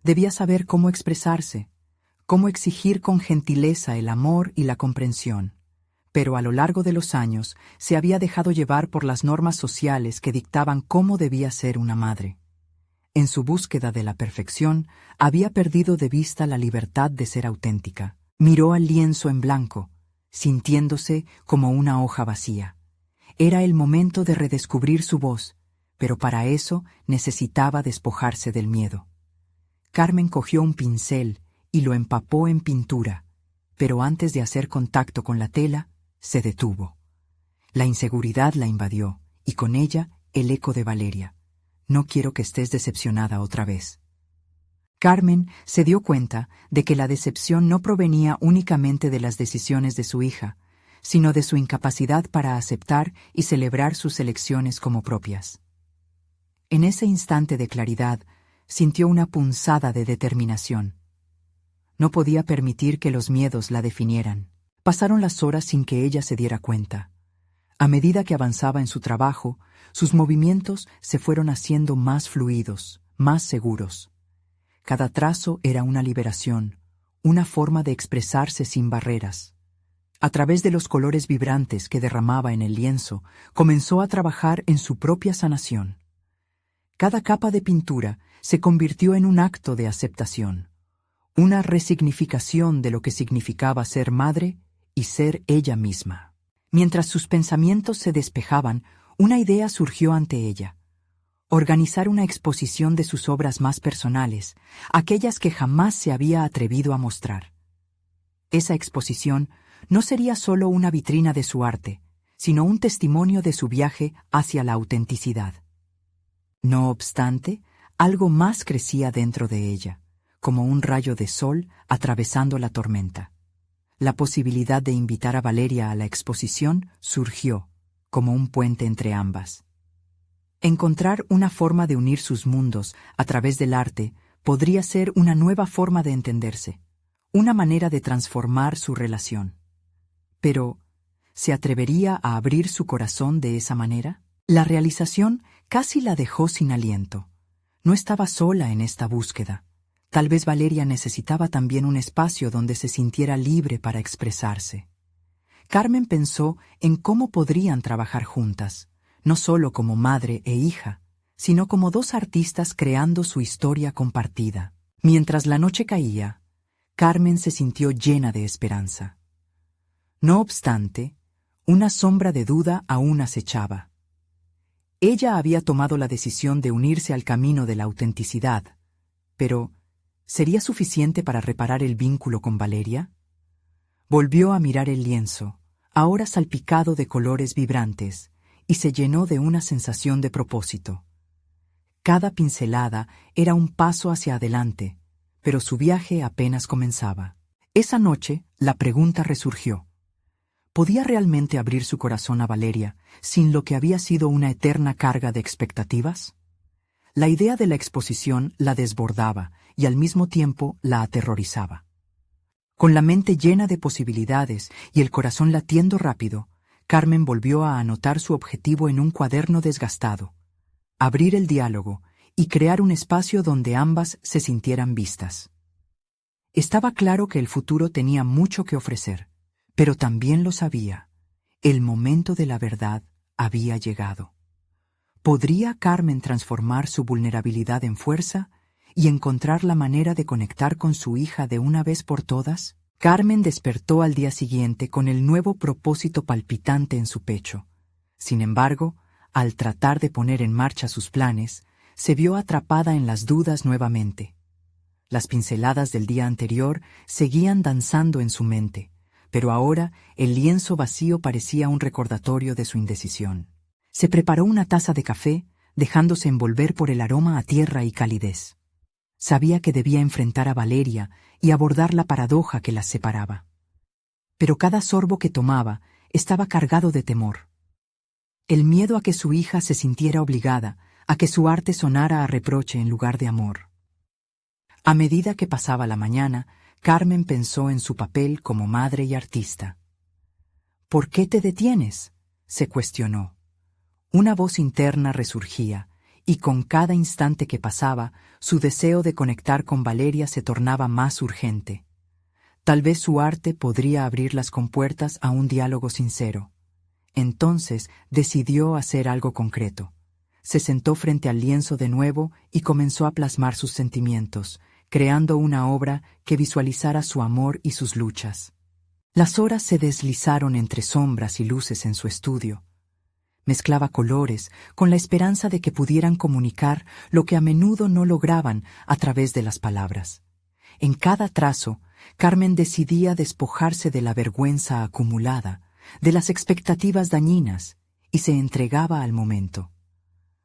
Debía saber cómo expresarse, cómo exigir con gentileza el amor y la comprensión. Pero a lo largo de los años se había dejado llevar por las normas sociales que dictaban cómo debía ser una madre. En su búsqueda de la perfección, había perdido de vista la libertad de ser auténtica. Miró al lienzo en blanco, sintiéndose como una hoja vacía. Era el momento de redescubrir su voz, pero para eso necesitaba despojarse del miedo. Carmen cogió un pincel y lo empapó en pintura, pero antes de hacer contacto con la tela, se detuvo. La inseguridad la invadió, y con ella el eco de Valeria. No quiero que estés decepcionada otra vez. Carmen se dio cuenta de que la decepción no provenía únicamente de las decisiones de su hija, sino de su incapacidad para aceptar y celebrar sus elecciones como propias. En ese instante de claridad, sintió una punzada de determinación. No podía permitir que los miedos la definieran. Pasaron las horas sin que ella se diera cuenta. A medida que avanzaba en su trabajo, sus movimientos se fueron haciendo más fluidos, más seguros. Cada trazo era una liberación, una forma de expresarse sin barreras. A través de los colores vibrantes que derramaba en el lienzo, comenzó a trabajar en su propia sanación. Cada capa de pintura se convirtió en un acto de aceptación, una resignificación de lo que significaba ser madre y ser ella misma. Mientras sus pensamientos se despejaban, una idea surgió ante ella: organizar una exposición de sus obras más personales, aquellas que jamás se había atrevido a mostrar. Esa exposición no sería solo una vitrina de su arte, sino un testimonio de su viaje hacia la autenticidad. No obstante, algo más crecía dentro de ella, como un rayo de sol atravesando la tormenta. La posibilidad de invitar a Valeria a la exposición surgió, como un puente entre ambas. Encontrar una forma de unir sus mundos a través del arte podría ser una nueva forma de entenderse, una manera de transformar su relación. Pero, ¿se atrevería a abrir su corazón de esa manera? La realización casi la dejó sin aliento. No estaba sola en esta búsqueda. Tal vez Valeria necesitaba también un espacio donde se sintiera libre para expresarse. Carmen pensó en cómo podrían trabajar juntas, no solo como madre e hija, sino como dos artistas creando su historia compartida. Mientras la noche caía, Carmen se sintió llena de esperanza. No obstante, una sombra de duda aún acechaba. Ella había tomado la decisión de unirse al camino de la autenticidad, pero ¿sería suficiente para reparar el vínculo con Valeria? Volvió a mirar el lienzo, ahora salpicado de colores vibrantes, y se llenó de una sensación de propósito. Cada pincelada era un paso hacia adelante, pero su viaje apenas comenzaba. Esa noche, la pregunta resurgió: ¿Podía realmente abrir su corazón a Valeria sin lo que había sido una eterna carga de expectativas? La idea de la exposición la desbordaba y al mismo tiempo la aterrorizaba. Con la mente llena de posibilidades y el corazón latiendo rápido, Carmen volvió a anotar su objetivo en un cuaderno desgastado: abrir el diálogo y crear un espacio donde ambas se sintieran vistas. Estaba claro que el futuro tenía mucho que ofrecer, pero también lo sabía: el momento de la verdad había llegado. ¿Podría Carmen transformar su vulnerabilidad en fuerza y encontrar la manera de conectar con su hija de una vez por todas? Carmen despertó al día siguiente con el nuevo propósito palpitante en su pecho. Sin embargo, al tratar de poner en marcha sus planes, se vio atrapada en las dudas nuevamente. Las pinceladas del día anterior seguían danzando en su mente, pero ahora el lienzo vacío parecía un recordatorio de su indecisión. Se preparó una taza de café, dejándose envolver por el aroma a tierra y calidez. Sabía que debía enfrentar a Valeria y abordar la paradoja que las separaba. Pero cada sorbo que tomaba estaba cargado de temor. El miedo a que su hija se sintiera obligada, a que su arte sonara a reproche en lugar de amor. A medida que pasaba la mañana, Carmen pensó en su papel como madre y artista. ¿Por qué te detienes?, se cuestionó. Una voz interna resurgía, y con cada instante que pasaba, su deseo de conectar con Valeria se tornaba más urgente. Tal vez su arte podría abrir las compuertas a un diálogo sincero. Entonces decidió hacer algo concreto. Se sentó frente al lienzo de nuevo y comenzó a plasmar sus sentimientos, creando una obra que visualizara su amor y sus luchas. Las horas se deslizaron entre sombras y luces en su estudio. Mezclaba colores con la esperanza de que pudieran comunicar lo que a menudo no lograban a través de las palabras. En cada trazo, Carmen decidía despojarse de la vergüenza acumulada, de las expectativas dañinas, y se entregaba al momento.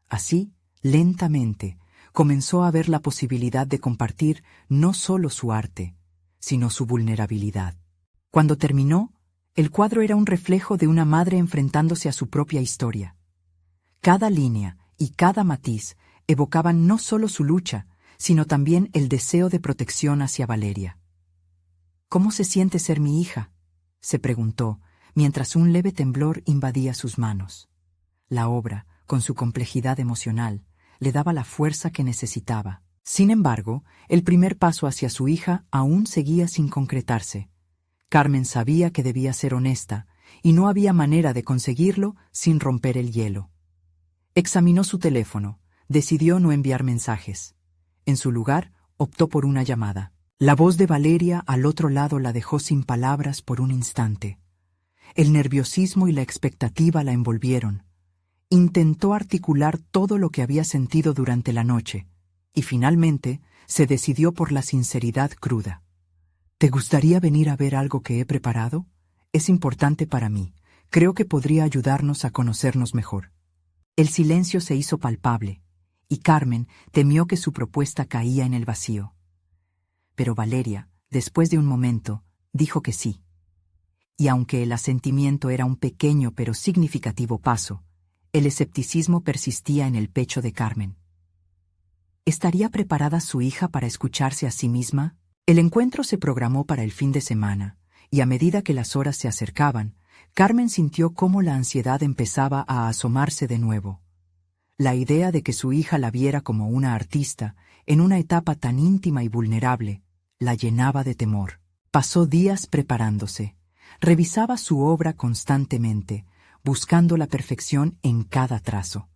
Así, lentamente, comenzó a ver la posibilidad de compartir no solo su arte, sino su vulnerabilidad. Cuando terminó, el cuadro era un reflejo de una madre enfrentándose a su propia historia. Cada línea y cada matiz evocaban no solo su lucha, sino también el deseo de protección hacia Valeria. ¿Cómo se siente ser mi hija?, se preguntó, mientras un leve temblor invadía sus manos. La obra, con su complejidad emocional, le daba la fuerza que necesitaba. Sin embargo, el primer paso hacia su hija aún seguía sin concretarse. Carmen sabía que debía ser honesta, y no había manera de conseguirlo sin romper el hielo. Examinó su teléfono, decidió no enviar mensajes. En su lugar, optó por una llamada. La voz de Valeria al otro lado la dejó sin palabras por un instante. El nerviosismo y la expectativa la envolvieron. Intentó articular todo lo que había sentido durante la noche, y finalmente se decidió por la sinceridad cruda. ¿Te gustaría venir a ver algo que he preparado? Es importante para mí. Creo que podría ayudarnos a conocernos mejor. El silencio se hizo palpable, y Carmen temió que su propuesta caía en el vacío. Pero Valeria, después de un momento, dijo que sí. Y aunque el asentimiento era un pequeño pero significativo paso, el escepticismo persistía en el pecho de Carmen. ¿Estaría preparada su hija para escucharse a sí misma? El encuentro se programó para el fin de semana, y a medida que las horas se acercaban, Carmen sintió cómo la ansiedad empezaba a asomarse de nuevo. La idea de que su hija la viera como una artista, en una etapa tan íntima y vulnerable, la llenaba de temor. Pasó días preparándose. Revisaba su obra constantemente, buscando la perfección en cada trazo.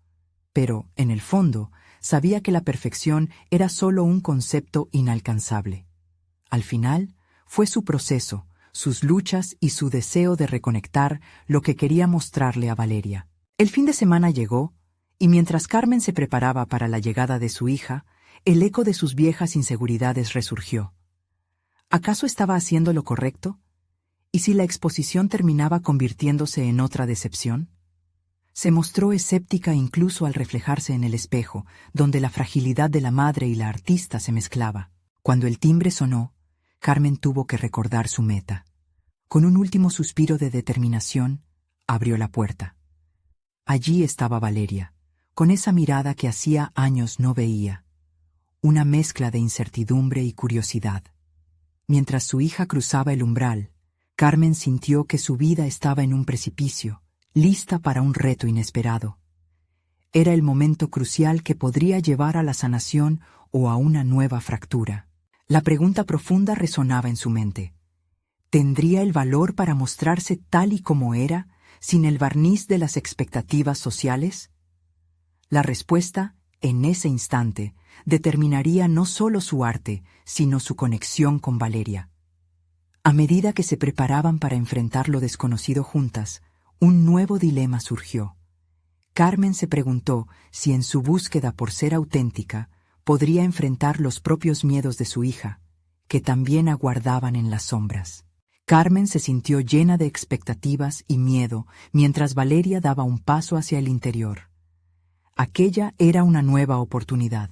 Pero, en el fondo, sabía que la perfección era solo un concepto inalcanzable. Al final, fue su proceso, sus luchas y su deseo de reconectar lo que quería mostrarle a Valeria. El fin de semana llegó, y mientras Carmen se preparaba para la llegada de su hija, el eco de sus viejas inseguridades resurgió. ¿Acaso estaba haciendo lo correcto? ¿Y si la exposición terminaba convirtiéndose en otra decepción? Se mostró escéptica incluso al reflejarse en el espejo, donde la fragilidad de la madre y la artista se mezclaba. Cuando el timbre sonó, Carmen tuvo que recordar su meta: Con un último suspiro de determinación, abrió la puerta. Allí estaba Valeria, con esa mirada que hacía años no veía, una mezcla de incertidumbre y curiosidad. Mientras su hija cruzaba el umbral, Carmen sintió que su vida estaba en un precipicio, lista para un reto inesperado. Era el momento crucial que podría llevar a la sanación o a una nueva fractura. La pregunta profunda resonaba en su mente. ¿Tendría el valor para mostrarse tal y como era, sin el barniz de las expectativas sociales? La respuesta, en ese instante, determinaría no solo su arte, sino su conexión con Valeria. A medida que se preparaban para enfrentar lo desconocido juntas, un nuevo dilema surgió. Carmen se preguntó si en su búsqueda por ser auténtica podría enfrentar los propios miedos de su hija, que también aguardaban en las sombras. Carmen se sintió llena de expectativas y miedo mientras Valeria daba un paso hacia el interior. Aquella era una nueva oportunidad,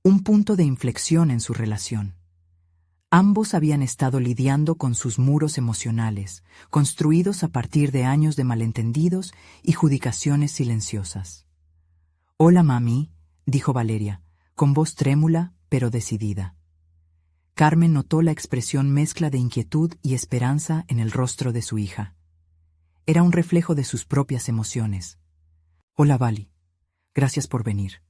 un punto de inflexión en su relación. Ambos habían estado lidiando con sus muros emocionales, construidos a partir de años de malentendidos y judicaciones silenciosas. «Hola, mami», dijo Valeria, con voz trémula pero decidida. Carmen notó la expresión mezcla de inquietud y esperanza en el rostro de su hija. Era un reflejo de sus propias emociones. «Hola, Vali. Gracias por venir»,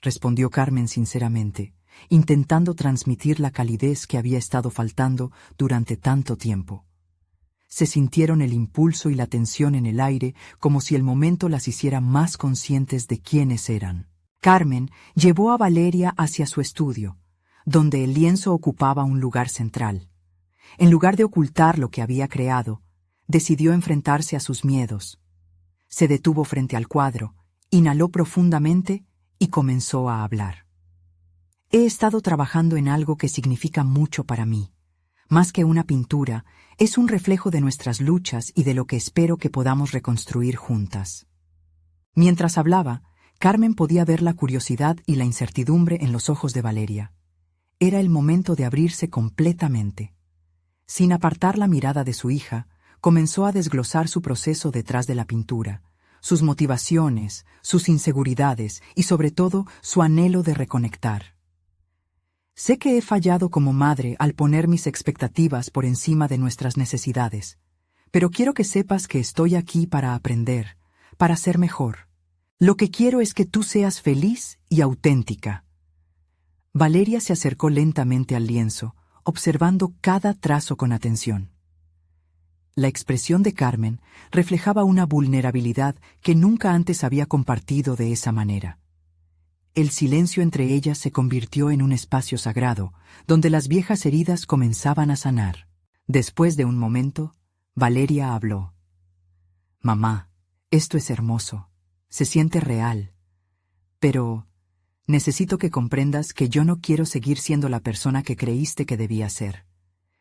respondió Carmen sinceramente, intentando transmitir la calidez que había estado faltando durante tanto tiempo. Se sintieron el impulso y la tensión en el aire como si el momento las hiciera más conscientes de quiénes eran. Carmen llevó a Valeria hacia su estudio, donde el lienzo ocupaba un lugar central. En lugar de ocultar lo que había creado, decidió enfrentarse a sus miedos. Se detuvo frente al cuadro, inhaló profundamente y comenzó a hablar. «He estado trabajando en algo que significa mucho para mí. Más que una pintura, es un reflejo de nuestras luchas y de lo que espero que podamos reconstruir juntas». Mientras hablaba, Carmen podía ver la curiosidad y la incertidumbre en los ojos de Valeria. Era el momento de abrirse completamente. Sin apartar la mirada de su hija, comenzó a desglosar su proceso detrás de la pintura, sus motivaciones, sus inseguridades y sobre todo su anhelo de reconectar. «Sé que he fallado como madre al poner mis expectativas por encima de nuestras necesidades, pero quiero que sepas que estoy aquí para aprender, para ser mejor. Lo que quiero es que tú seas feliz y auténtica». Valeria se acercó lentamente al lienzo, observando cada trazo con atención. La expresión de Carmen reflejaba una vulnerabilidad que nunca antes había compartido de esa manera. El silencio entre ellas se convirtió en un espacio sagrado, donde las viejas heridas comenzaban a sanar. Después de un momento, Valeria habló. «Mamá, esto es hermoso, se siente real, pero necesito que comprendas que yo no quiero seguir siendo la persona que creíste que debía ser.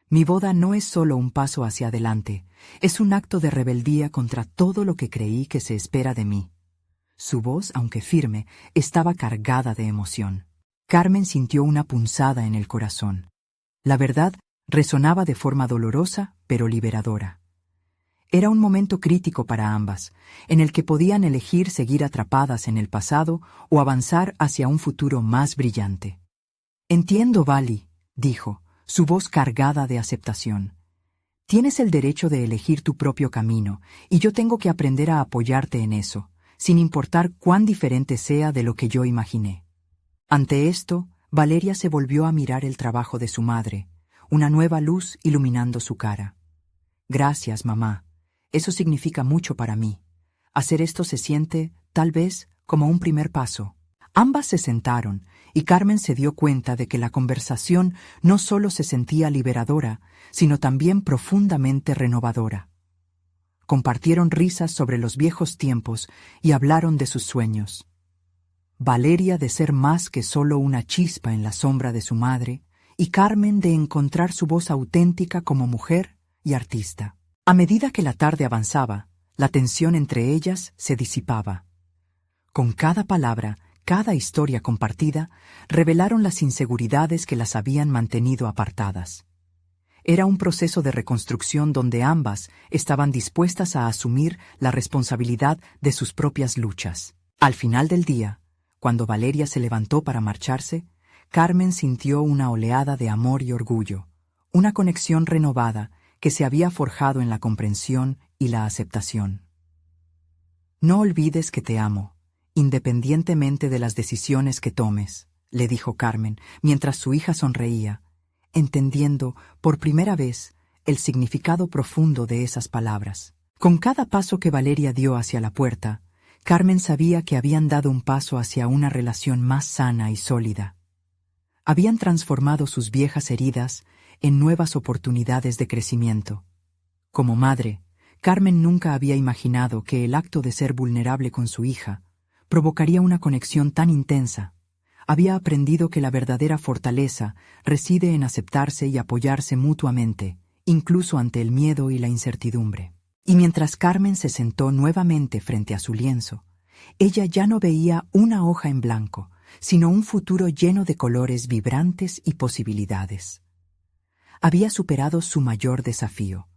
Mi boda no es solo un paso hacia adelante, es un acto de rebeldía contra todo lo que creí que se espera de mí». Su voz, aunque firme, estaba cargada de emoción. Carmen sintió una punzada en el corazón. La verdad resonaba de forma dolorosa, pero liberadora. Era un momento crítico para ambas, en el que podían elegir seguir atrapadas en el pasado o avanzar hacia un futuro más brillante. «Entiendo, Vali», dijo, su voz cargada de aceptación. «Tienes el derecho de elegir tu propio camino, y yo tengo que aprender a apoyarte en eso, sin importar cuán diferente sea de lo que yo imaginé». Ante esto, Valeria se volvió a mirar el trabajo de su madre, una nueva luz iluminando su cara. «Gracias, mamá. Eso significa mucho para mí. Hacer esto se siente, tal vez, como un primer paso». Ambas se sentaron, y Carmen se dio cuenta de que la conversación no solo se sentía liberadora, sino también profundamente renovadora. Compartieron risas sobre los viejos tiempos y hablaron de sus sueños. Valeria de ser más que solo una chispa en la sombra de su madre, y Carmen de encontrar su voz auténtica como mujer y artista. A medida que la tarde avanzaba, la tensión entre ellas se disipaba. Con cada palabra, cada historia compartida, revelaron las inseguridades que las habían mantenido apartadas. Era un proceso de reconstrucción donde ambas estaban dispuestas a asumir la responsabilidad de sus propias luchas. Al final del día, cuando Valeria se levantó para marcharse, Carmen sintió una oleada de amor y orgullo, una conexión renovada que se había forjado en la comprensión y la aceptación. «No olvides que te amo, independientemente de las decisiones que tomes», le dijo Carmen, mientras su hija sonreía, entendiendo por primera vez el significado profundo de esas palabras. Con cada paso que Valeria dio hacia la puerta, Carmen sabía que habían dado un paso hacia una relación más sana y sólida. Habían transformado sus viejas heridas en nuevas oportunidades de crecimiento. Como madre, Carmen nunca había imaginado que el acto de ser vulnerable con su hija provocaría una conexión tan intensa. Había aprendido que la verdadera fortaleza reside en aceptarse y apoyarse mutuamente, incluso ante el miedo y la incertidumbre. Y mientras Carmen se sentó nuevamente frente a su lienzo, ella ya no veía una hoja en blanco, sino un futuro lleno de colores vibrantes y posibilidades. Había superado su mayor desafío,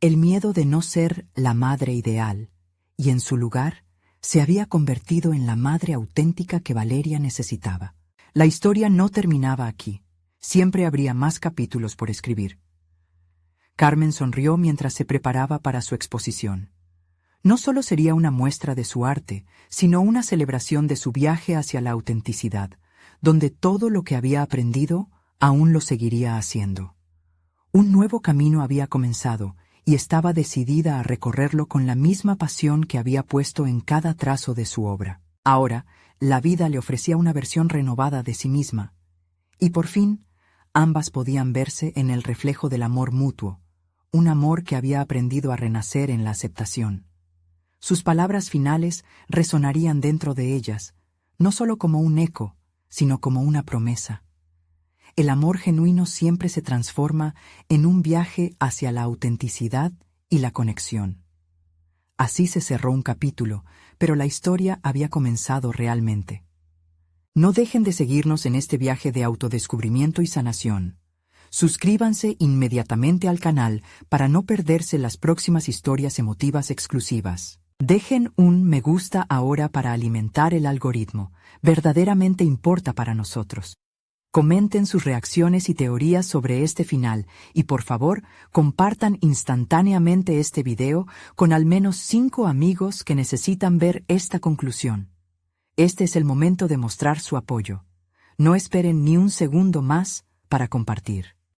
el miedo de no ser la madre ideal, y en su lugar se había convertido en la madre auténtica que Valeria necesitaba. La historia no terminaba aquí. Siempre habría más capítulos por escribir. Carmen sonrió mientras se preparaba para su exposición. No solo sería una muestra de su arte, sino una celebración de su viaje hacia la autenticidad, donde todo lo que había aprendido aún lo seguiría haciendo. Un nuevo camino había comenzado y estaba decidida a recorrerlo con la misma pasión que había puesto en cada trazo de su obra. Ahora, la vida le ofrecía una versión renovada de sí misma, y por fin, ambas podían verse en el reflejo del amor mutuo, un amor que había aprendido a renacer en la aceptación. Sus palabras finales resonarían dentro de ellas, no solo como un eco, sino como una promesa. El amor genuino siempre se transforma en un viaje hacia la autenticidad y la conexión. Así se cerró un capítulo, pero la historia había comenzado realmente. No dejen de seguirnos en este viaje de autodescubrimiento y sanación. Suscríbanse inmediatamente al canal para no perderse las próximas historias emotivas exclusivas. Dejen un me gusta ahora para alimentar el algoritmo. Verdaderamente importa para nosotros. Comenten sus reacciones y teorías sobre este final y por favor compartan instantáneamente este video con al menos 5 amigos que necesitan ver esta conclusión. Este es el momento de mostrar su apoyo. No esperen ni un segundo más para compartir.